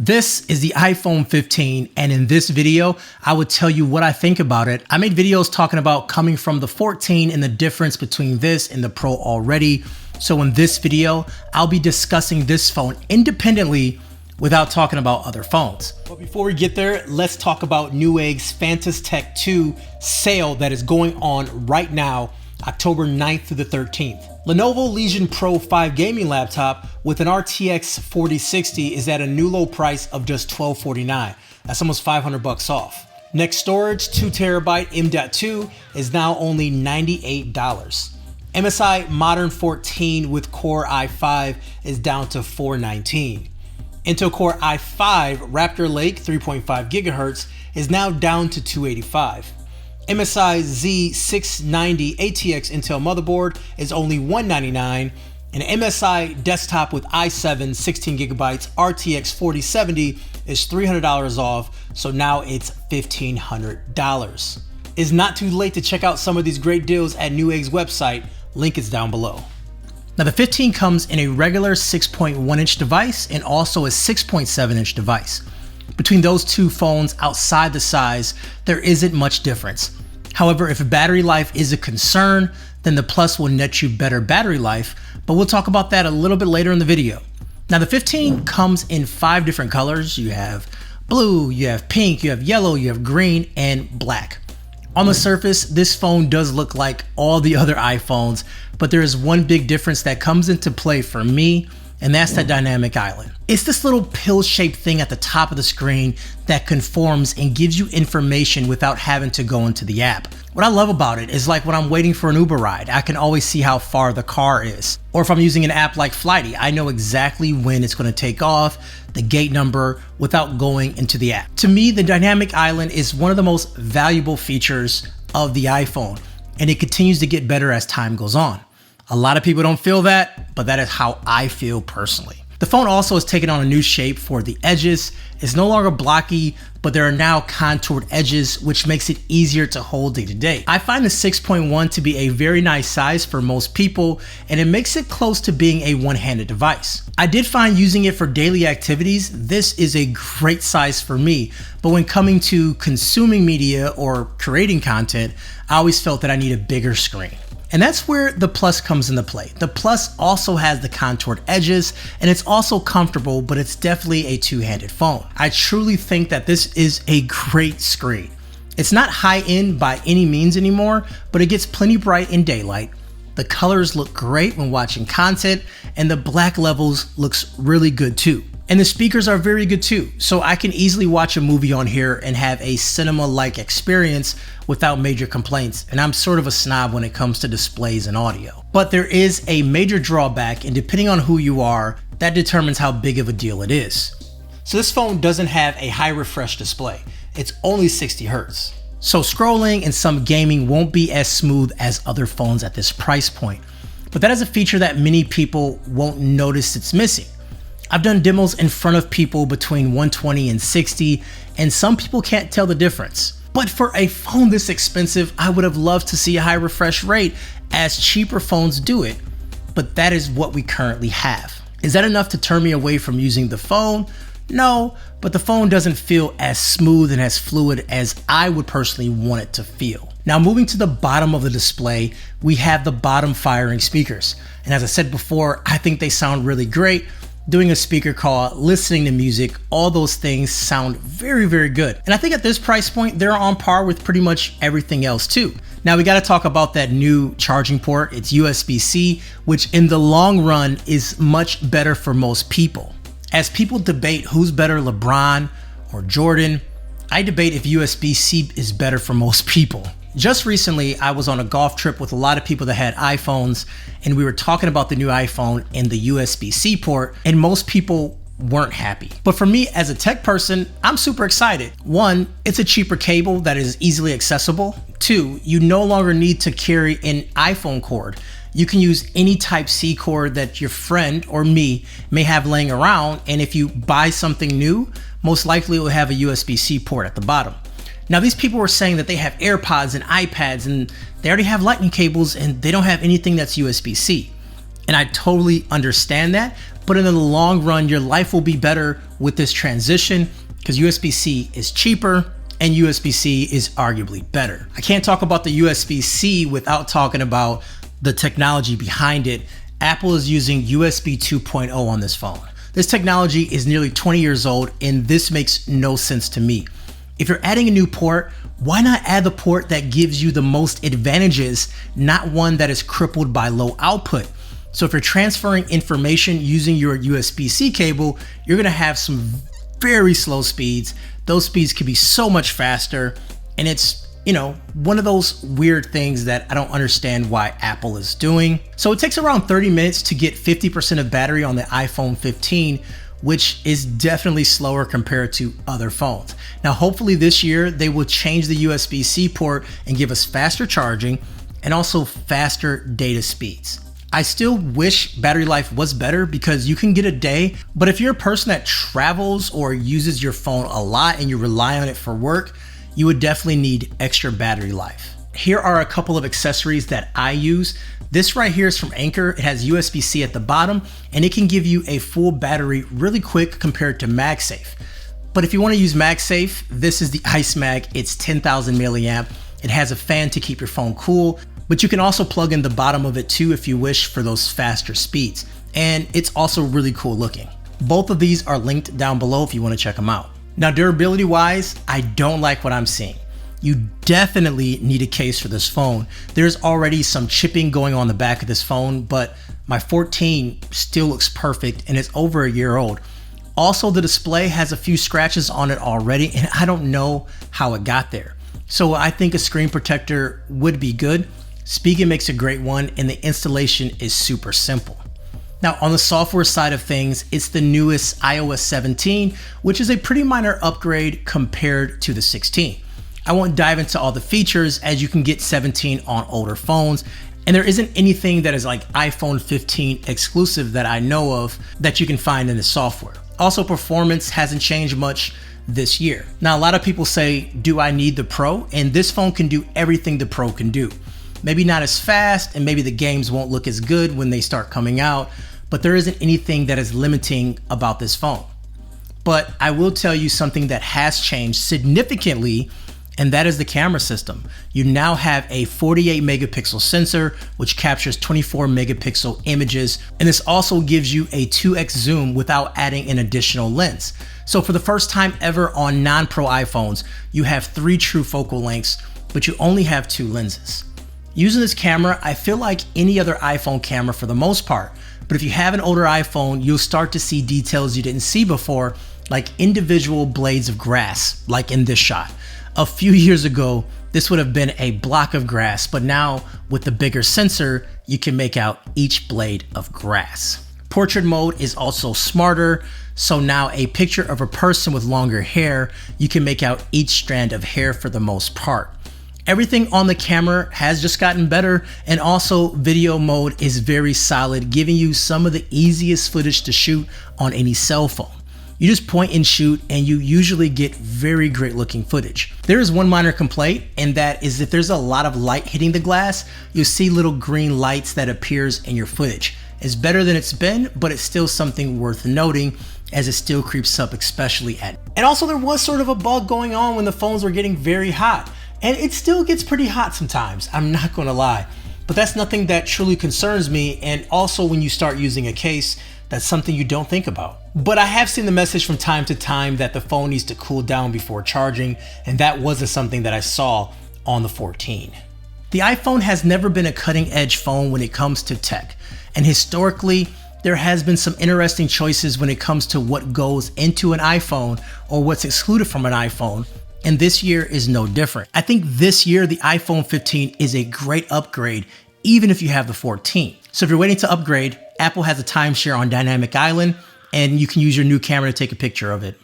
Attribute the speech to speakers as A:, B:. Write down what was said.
A: This is the iPhone 15, and in this video, I would tell you what I think about it. I made videos talking about coming from the 14 and the difference between this and the Pro already. So in this video, I'll be discussing this phone independently without talking about other phones. But before we get there, let's talk about Newegg's Fantas Tech 2 sale that is going on right now, October 9th through the 13th. Lenovo Legion Pro 5 gaming laptop with an RTX 4060 is at a new low price of just $1249. That's almost $500 off. Next storage, 2TB M.2 is now only $98. MSI Modern 14 with Core i5 is down to $419. Intel Core i5 Raptor Lake 3.5 GHz is now down to $285. MSI Z690 ATX Intel motherboard is only $199, and MSI desktop with i7 16GB RTX 4070 is $300 off, so now it's $1,500. It's not too late to check out some of these great deals at Newegg's website, link is down below. Now the 15 comes in a regular 6.1 inch device and also a 6.7 inch device. Between those two phones outside the size, there isn't much difference. However, if battery life is a concern, then the Plus will net you better battery life, but we'll talk about that a little bit later in the video. Now the 15 comes in 5 different colors. You have blue, you have pink, you have yellow, you have green, and black. On the surface, this phone does look like all the other iPhones, but there is one big difference that comes into play for me, and that's that dynamic island. It's this little pill-shaped thing at the top of the screen that conforms and gives you information without having to go into the app. What I love about it is like when I'm waiting for an Uber ride, I can always see how far the car is. Or if I'm using an app like Flighty, I know exactly when it's going to take off, the gate number, without going into the app. To me, the dynamic island is one of the most valuable features of the iPhone, and it continues to get better as time goes on. A lot of people don't feel that, but that is how I feel personally. The phone also has taken on a new shape for the edges. It's no longer blocky, but there are now contoured edges, which makes it easier to hold day to day. I find the 6.1 to be a very nice size for most people, and it makes it close to being a one-handed device. I did find using it for daily activities, this is a great size for me, but when coming to consuming media or creating content, I always felt that I need a bigger screen. And that's where the Plus comes into play. The Plus also has the contoured edges, and it's also comfortable, but it's definitely a two-handed phone. I truly think that this is a great screen. It's not high-end by any means anymore, but it gets plenty bright in daylight. The colors look great when watching content, and the black levels looks really good too. And the speakers are very good too, so I can easily watch a movie on here and have a cinema-like experience without major complaints, and I'm sort of a snob when it comes to displays and audio. But there is a major drawback, and depending on who you are, that determines how big of a deal it is. So this phone doesn't have a high refresh display, it's only 60 Hz. So scrolling and some gaming won't be as smooth as other phones at this price point, but that is a feature that many people won't notice it's missing. I've done demos in front of people between 120 and 60, and some people can't tell the difference. But for a phone this expensive, I would have loved to see a high refresh rate as cheaper phones do it, but that is what we currently have. Is that enough to turn me away from using the phone? No, but the phone doesn't feel as smooth and as fluid as I would personally want it to feel. Now moving to the bottom of the display, we have the bottom firing speakers. And as I said before, I think they sound really great. Doing a speaker call, listening to music, all those things sound very, very good. And I think at this price point, they're on par with pretty much everything else too. Now we gotta talk about that new charging port. It's USB-C, which in the long run is much better for most people. As people debate who's better, LeBron or Jordan, I debate if USB-C is better for most people. Just recently, I was on a golf trip with a lot of people that had iPhones, and we were talking about the new iPhone and the USB-C port, and most people weren't happy. But for me as a tech person, I'm super excited. 1, it's a cheaper cable that is easily accessible. 2, you no longer need to carry an iPhone cord. You can use any Type-C cord that your friend or me may have laying around, and if you buy something new, most likely it will have a USB-C port at the bottom. Now these people were saying that they have AirPods and iPads and they already have lightning cables and they don't have anything that's USB-C. And I totally understand that, but in the long run, your life will be better with this transition because USB-C is cheaper and USB-C is arguably better. I can't talk about the USB-C without talking about the technology behind it. Apple is using USB 2.0 on this phone. This technology is nearly 20 years old, and this makes no sense to me. If you're adding a new port, why not add the port that gives you the most advantages, not one that is crippled by low output? So if you're transferring information using your USB-C cable, you're gonna have some very slow speeds. Those speeds could be so much faster, and it's, one of those weird things that I don't understand why Apple is doing. So it takes around 30 minutes to get 50% of battery on the iPhone 15, which is definitely slower compared to other phones. Now, hopefully this year they will change the USB-C port and give us faster charging and also faster data speeds. I still wish battery life was better because you can get a day, but if you're a person that travels or uses your phone a lot and you rely on it for work, you would definitely need extra battery life. Here are a couple of accessories that I use. This right here is from Anker. It has USB-C at the bottom and it can give you a full battery really quick compared to MagSafe. But if you want to use MagSafe, this is the Ice Mag. It's 10,000 milliamp. It has a fan to keep your phone cool, but you can also plug in the bottom of it too if you wish for those faster speeds. And it's also really cool looking. Both of these are linked down below if you want to check them out. Now, durability wise, I don't like what I'm seeing. You definitely need a case for this phone. There's already some chipping going on the back of this phone, but my 14 still looks perfect and it's over a year old. Also, the display has a few scratches on it already and I don't know how it got there. So I think a screen protector would be good. Spigen makes a great one and the installation is super simple. Now, on the software side of things, it's the newest iOS 17, which is a pretty minor upgrade compared to the 16. I won't dive into all the features as you can get 17 on older phones, and there isn't anything that is like iPhone 15 exclusive that I know of that you can find in the software. Also, performance hasn't changed much this year. Now, a lot of people say, do I need the Pro? And this phone can do everything the Pro can do. Maybe not as fast, and maybe the games won't look as good when they start coming out, but there isn't anything that is limiting about this phone. But I will tell you something that has changed significantly, and that is the camera system. You now have a 48 megapixel sensor, which captures 24 megapixel images, and this also gives you a 2x zoom without adding an additional lens. So for the first time ever on non-Pro iPhones, you have 3 true focal lengths, but you only have 2 lenses. Using this camera, I feel like any other iPhone camera for the most part, but if you have an older iPhone, you'll start to see details you didn't see before, like individual blades of grass, like in this shot. A few years ago, this would have been a block of grass, but now with the bigger sensor, you can make out each blade of grass. Portrait mode is also smarter, so now a picture of a person with longer hair, you can make out each strand of hair for the most part. Everything on the camera has just gotten better, and also video mode is very solid, giving you some of the easiest footage to shoot on any cell phone. You just point and shoot and you usually get very great looking footage. There is one minor complaint, and that is if there's a lot of light hitting the glass, you'll see little green lights that appears in your footage. It's better than it's been, but it's still something worth noting as it still creeps up, especially at night. And also there was sort of a bug going on when the phones were getting very hot. And it still gets pretty hot sometimes, I'm not gonna lie. But that's nothing that truly concerns me, and also when you start using a case, that's something you don't think about. But I have seen the message from time to time that the phone needs to cool down before charging, and that wasn't something that I saw on the 14. The iPhone has never been a cutting edge phone when it comes to tech, and historically, there has been some interesting choices when it comes to what goes into an iPhone or what's excluded from an iPhone. And this year is no different. I think this year, the iPhone 15 is a great upgrade, even if you have the 14. So if you're waiting to upgrade, Apple has a timeshare on Dynamic Island, and you can use your new camera to take a picture of it.